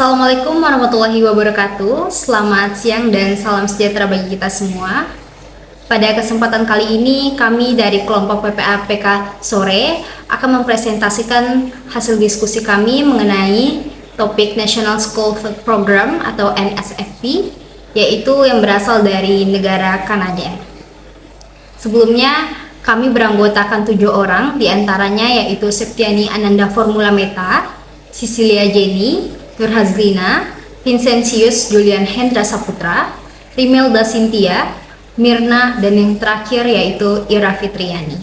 Assalamualaikum warahmatullahi wabarakatuh. Selamat siang dan salam sejahtera bagi kita semua. Pada kesempatan kali ini, kami dari kelompok PPAPK Sore akan mempresentasikan hasil diskusi kami mengenai topik National School Food Program atau NSFP, yaitu yang berasal dari negara Kanada. Sebelumnya, kami beranggotakan 7 orang, diantaranya yaitu Septiani Ananda Formula Meta, Cecilia Jenny, Nurhazlina, Vincentius Julian Hendra Saputra, Rimelda Cynthia, Mirna, dan yang terakhir yaitu Ira Fitriani.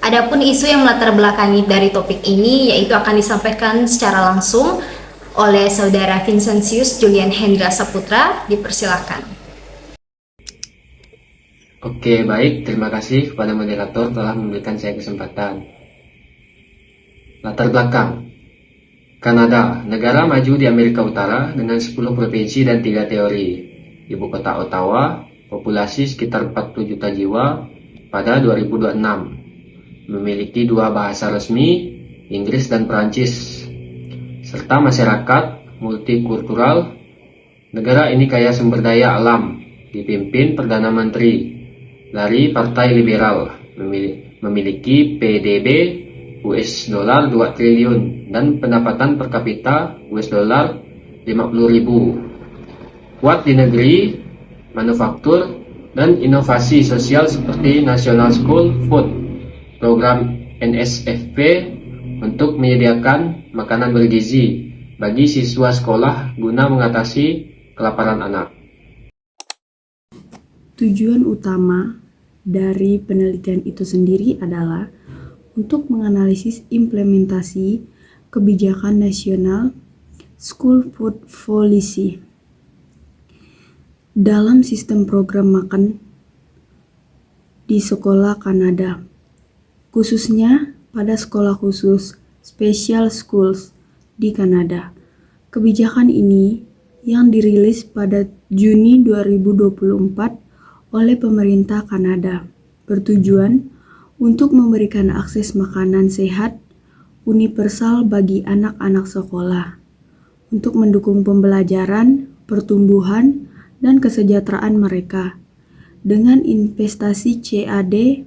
Adapun isu yang melatar belakangi dari topik ini yaitu akan disampaikan secara langsung oleh saudara Vincentius Julian Hendra Saputra. Dipersilakan. Oke, baik. Terima kasih kepada moderator telah memberikan saya kesempatan. Latar belakang. Kanada, negara maju di Amerika Utara dengan 10 provinsi dan 3 teori. Ibu kota Ottawa, populasi sekitar 40 juta jiwa pada 2026. Memiliki 2 bahasa resmi, Inggris dan Perancis. Serta masyarakat multikultural. Negara ini kaya sumber daya alam, dipimpin Perdana Menteri dari Partai Liberal, memiliki PDB US dollar 2 triliun dan pendapatan per kapita US dollar 50.000. Kuat di negeri, manufaktur, dan inovasi sosial seperti National School Food Program NSFP untuk menyediakan makanan bergizi bagi siswa sekolah guna mengatasi kelaparan anak. Tujuan utama dari penelitian itu sendiri adalah untuk menganalisis implementasi kebijakan nasional School Food Policy dalam sistem program makan di sekolah Kanada, khususnya pada sekolah khusus Special Schools di Kanada. Kebijakan ini yang dirilis pada Juni 2024 oleh pemerintah Kanada bertujuan untuk memberikan akses makanan sehat universal bagi anak-anak sekolah, untuk mendukung pembelajaran, pertumbuhan, dan kesejahteraan mereka, dengan investasi CAD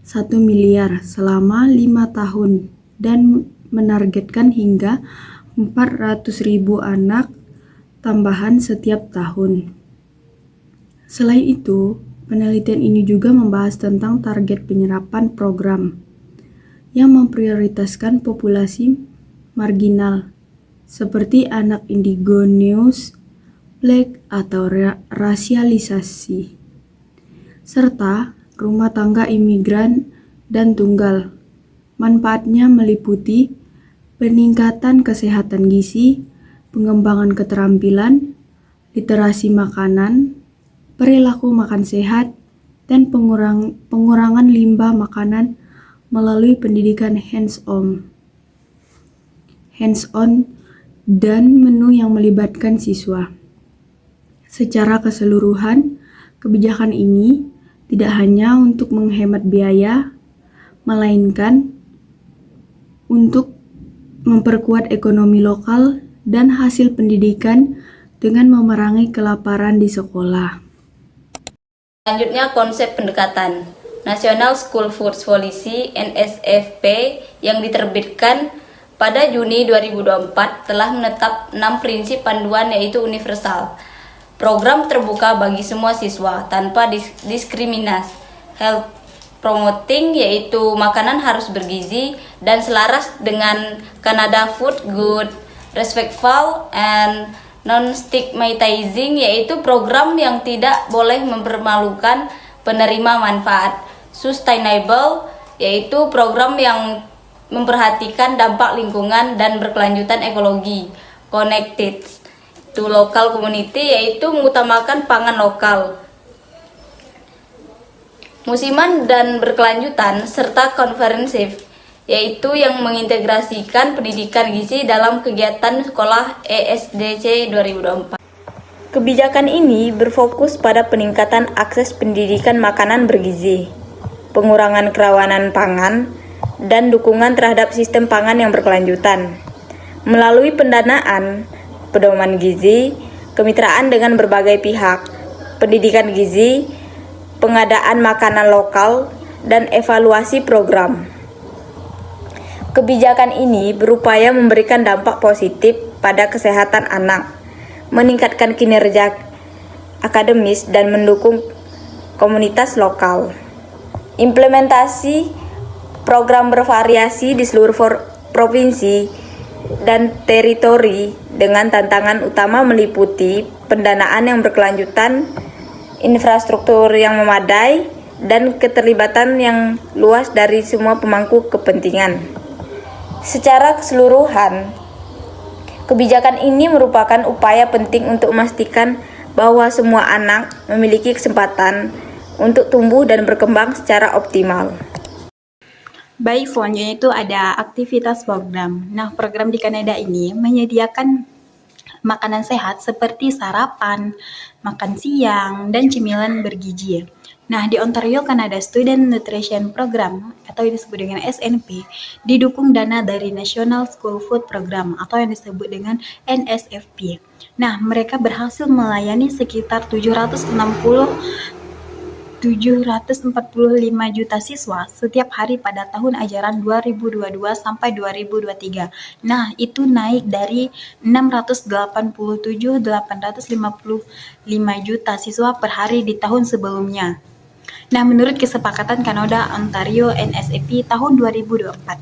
1 miliar selama 5 tahun dan menargetkan hingga 400.000 anak tambahan setiap tahun. Selain itu, penelitian ini juga membahas tentang target penyerapan program yang memprioritaskan populasi marginal seperti anak indigenous, black atau rasialisasi, serta rumah tangga imigran dan tunggal. Manfaatnya meliputi peningkatan kesehatan gizi, pengembangan keterampilan, literasi makanan, perilaku makan sehat, dan pengurangan limbah makanan melalui pendidikan hands-on dan menu yang melibatkan siswa. Secara keseluruhan, kebijakan ini tidak hanya untuk menghemat biaya, melainkan untuk memperkuat ekonomi lokal dan hasil pendidikan dengan memerangi kelaparan di sekolah. Selanjutnya, konsep pendekatan National School Food Policy NSFP yang diterbitkan pada Juni 2024 telah menetap 6 prinsip panduan, yaitu universal, program terbuka bagi semua siswa tanpa diskriminasi, health promoting, yaitu makanan harus bergizi dan selaras dengan Canada Food Good, respectful and non-stigmatizing, yaitu program yang tidak boleh mempermalukan penerima manfaat. Sustainable, yaitu program yang memperhatikan dampak lingkungan dan berkelanjutan ekologi. Connected to local community, yaitu mengutamakan pangan lokal. Musiman dan berkelanjutan, serta comprehensive, yaitu yang mengintegrasikan pendidikan gizi dalam kegiatan sekolah ESDC 2024. Kebijakan ini berfokus pada peningkatan akses pendidikan makanan bergizi, pengurangan kerawanan pangan, dan dukungan terhadap sistem pangan yang berkelanjutan. Melalui pendanaan pedoman gizi, kemitraan dengan berbagai pihak, pendidikan gizi, pengadaan makanan lokal, dan evaluasi program. Kebijakan ini berupaya memberikan dampak positif pada kesehatan anak, meningkatkan kinerja akademis, dan mendukung komunitas lokal. Implementasi program bervariasi di seluruh provinsi dan teritori dengan tantangan utama meliputi pendanaan yang berkelanjutan, infrastruktur yang memadai, dan keterlibatan yang luas dari semua pemangku kepentingan. Secara keseluruhan, kebijakan ini merupakan upaya penting untuk memastikan bahwa semua anak memiliki kesempatan untuk tumbuh dan berkembang secara optimal. Baik, selanjutnya itu ada aktivitas program. Nah, program di Kanada ini menyediakan makanan sehat seperti sarapan, makan siang, dan cemilan bergizi. Nah, di Ontario, Canada Student Nutrition Program atau yang disebut dengan SNP didukung dana dari National School Food Program atau yang disebut dengan NSFP. Nah, mereka berhasil melayani sekitar 745 juta siswa setiap hari pada tahun ajaran 2022 sampai 2023. Nah, itu naik dari 687.855 juta siswa per hari di tahun sebelumnya. Nah, menurut kesepakatan Kanada Ontario NSFP tahun 2024.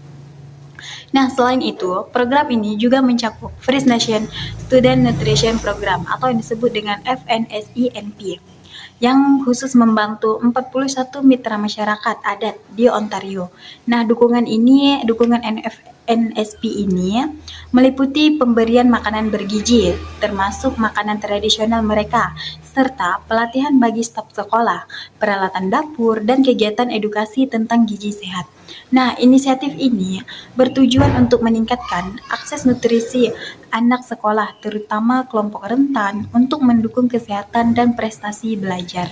Nah, selain itu, program ini juga mencakup First Nation Student Nutrition Program atau yang disebut dengan FNSENP yang khusus membantu 41 mitra masyarakat adat di Ontario. Nah, dukungan NSP ini meliputi pemberian makanan bergizi, termasuk makanan tradisional mereka, serta pelatihan bagi staf sekolah, peralatan dapur, dan kegiatan edukasi tentang gizi sehat. Nah, inisiatif ini bertujuan untuk meningkatkan akses nutrisi anak sekolah, terutama kelompok rentan, untuk mendukung kesehatan dan prestasi belajar.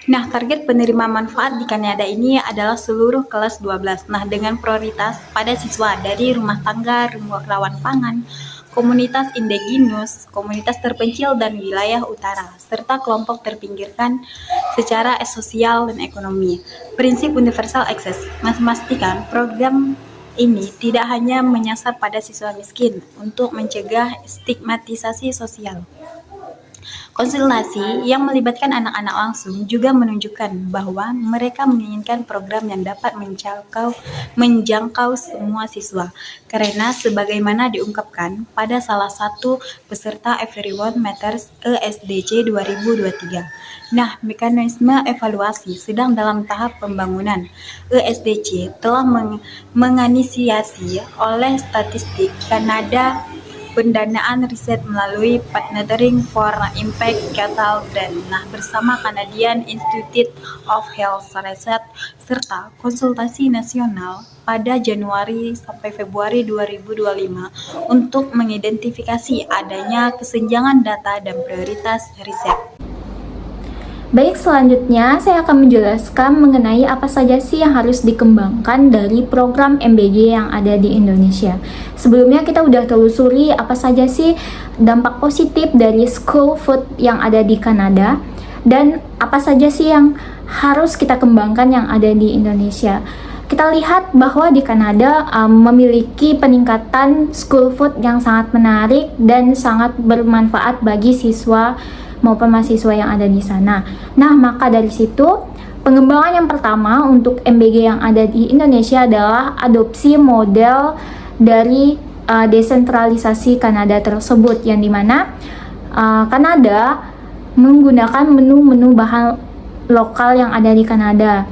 Nah, target penerima manfaat di Kanada ini adalah seluruh kelas 12. Nah, dengan prioritas pada siswa dari rumah tangga, rawan pangan, komunitas indigenous, komunitas terpencil dan wilayah utara, serta kelompok terpinggirkan secara sosial dan ekonomi. Prinsip universal access memastikan program ini tidak hanya menyasar pada siswa miskin untuk mencegah stigmatisasi sosial. Konsultasi yang melibatkan anak-anak langsung juga menunjukkan bahwa mereka menginginkan program yang dapat menjangkau semua siswa, karena sebagaimana diungkapkan pada salah satu peserta Everyone Matters ESDC 2023. Nah, mekanisme evaluasi sedang dalam tahap pembangunan. ESDC telah menginisiasi oleh Statistik Kanada pendanaan riset melalui Partnering for Impact Cattle Grant, bersama Canadian Institute of Health Research, serta konsultasi nasional pada Januari sampai Februari 2025 untuk mengidentifikasi adanya kesenjangan data dan prioritas riset. Baik, selanjutnya saya akan menjelaskan mengenai apa saja sih yang harus dikembangkan dari program MBG yang ada di Indonesia. Sebelumnya kita udah telusuri apa saja sih dampak positif dari school food yang ada di Kanada dan apa saja sih yang harus kita kembangkan yang ada di Indonesia. Kita lihat bahwa di Kanada memiliki peningkatan school food yang sangat menarik dan sangat bermanfaat bagi siswa maupun mahasiswa yang ada di sana. Nah, maka dari situ pengembangan yang pertama untuk MBG yang ada di Indonesia adalah adopsi model dari desentralisasi Kanada tersebut, yang dimana Kanada menggunakan menu-menu bahan lokal yang ada di Kanada,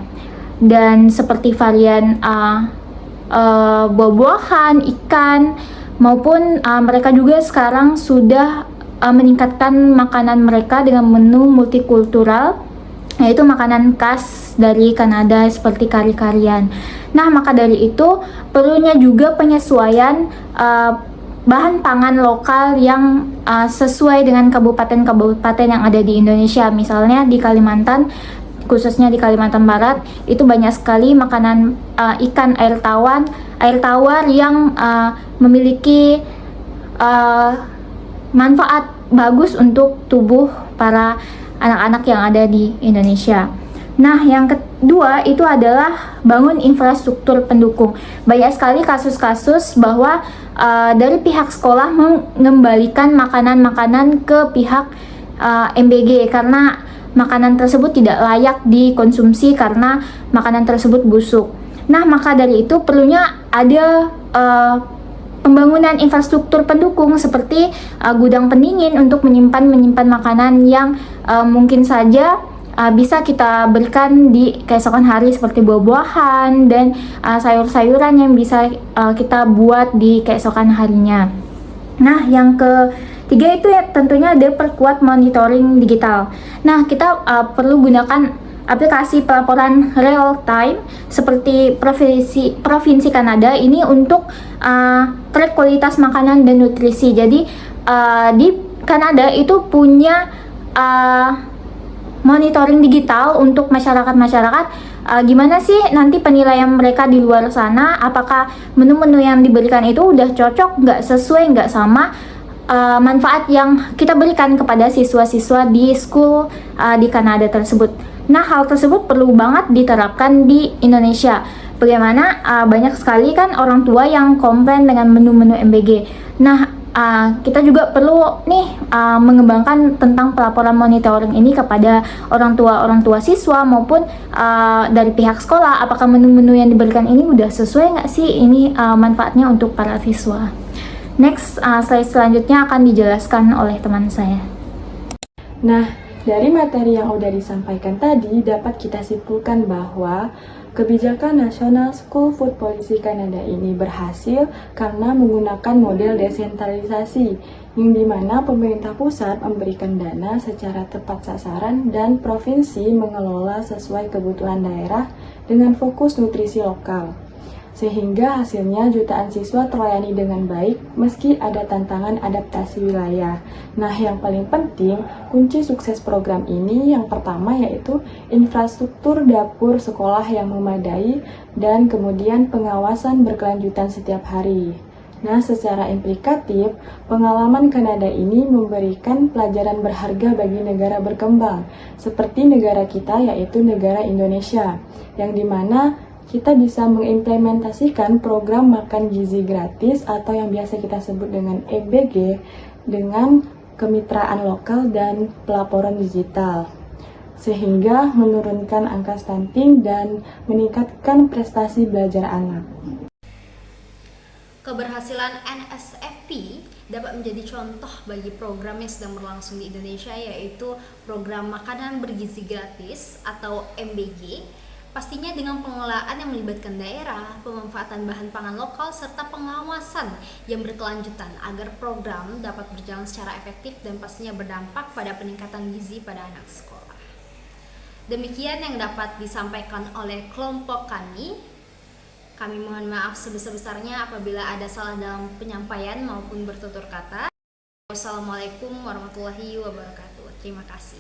dan seperti varian buah-buahan, ikan, maupun mereka juga sekarang sudah meningkatkan makanan mereka dengan menu multikultural, yaitu makanan khas dari Kanada seperti kari-karian. Nah, maka dari itu perlunya juga penyesuaian bahan pangan lokal yang sesuai dengan kabupaten-kabupaten yang ada di Indonesia. Misalnya di Kalimantan, khususnya di Kalimantan Barat, itu banyak sekali makanan ikan air tawar yang memiliki manfaat bagus untuk tubuh para anak-anak yang ada di Indonesia. Nah, yang kedua itu adalah bangun infrastruktur pendukung. Banyak sekali kasus-kasus bahwa dari pihak sekolah mengembalikan makanan-makanan ke pihak MBG karena makanan tersebut tidak layak dikonsumsi karena makanan tersebut busuk. Nah, maka dari itu perlunya ada pembangunan infrastruktur pendukung seperti gudang pendingin untuk menyimpan makanan yang mungkin saja bisa kita berikan di keesokan hari seperti buah-buahan dan sayur-sayuran yang bisa kita buat di keesokan harinya. Nah, yang ketiga itu ya tentunya ada perkuat monitoring digital. Nah, kita perlu gunakan aplikasi pelaporan real time seperti Provinsi Kanada ini untuk track kualitas makanan dan nutrisi. Jadi di Kanada itu punya monitoring digital untuk masyarakat gimana sih nanti penilaian mereka di luar sana, apakah menu-menu yang diberikan itu udah cocok, nggak sesuai, nggak sama manfaat yang kita berikan kepada siswa-siswa di school di Kanada tersebut. Nah, hal tersebut perlu banget diterapkan di Indonesia. Bagaimana banyak sekali kan orang tua yang komplain dengan menu-menu MBG. Nah, kita juga perlu nih mengembangkan tentang pelaporan monitoring ini kepada orang tua siswa maupun dari pihak sekolah. Apakah menu-menu yang diberikan ini udah sesuai nggak sih ini manfaatnya untuk para siswa? Next, slide selanjutnya akan dijelaskan oleh teman saya. Nah, dari materi yang udah disampaikan tadi, dapat kita simpulkan bahwa kebijakan National School Food Policy Kanada ini berhasil karena menggunakan model desentralisasi, yang dimana pemerintah pusat memberikan dana secara tepat sasaran dan provinsi mengelola sesuai kebutuhan daerah dengan fokus nutrisi lokal. Sehingga hasilnya jutaan siswa terlayani dengan baik meski ada tantangan adaptasi wilayah. Nah, yang paling penting, kunci sukses program ini yang pertama yaitu infrastruktur dapur sekolah yang memadai dan kemudian pengawasan berkelanjutan setiap hari. Nah, secara implikatif, pengalaman Kanada ini memberikan pelajaran berharga bagi negara berkembang, seperti negara kita yaitu negara Indonesia, yang dimana kita bisa mengimplementasikan program makan gizi gratis atau yang biasa kita sebut dengan EBG dengan kemitraan lokal dan pelaporan digital, sehingga menurunkan angka stunting dan meningkatkan prestasi belajar anak. Keberhasilan NSFP dapat menjadi contoh bagi program yang sedang berlangsung di Indonesia, yaitu program makanan bergizi gratis atau MBG. Pastinya dengan pengelolaan yang melibatkan daerah, pemanfaatan bahan pangan lokal, serta pengawasan yang berkelanjutan agar program dapat berjalan secara efektif dan pastinya berdampak pada peningkatan gizi pada anak sekolah. Demikian yang dapat disampaikan oleh kelompok kami. Kami mohon maaf sebesar-besarnya apabila ada salah dalam penyampaian maupun bertutur kata. Wassalamualaikum warahmatullahi wabarakatuh. Terima kasih.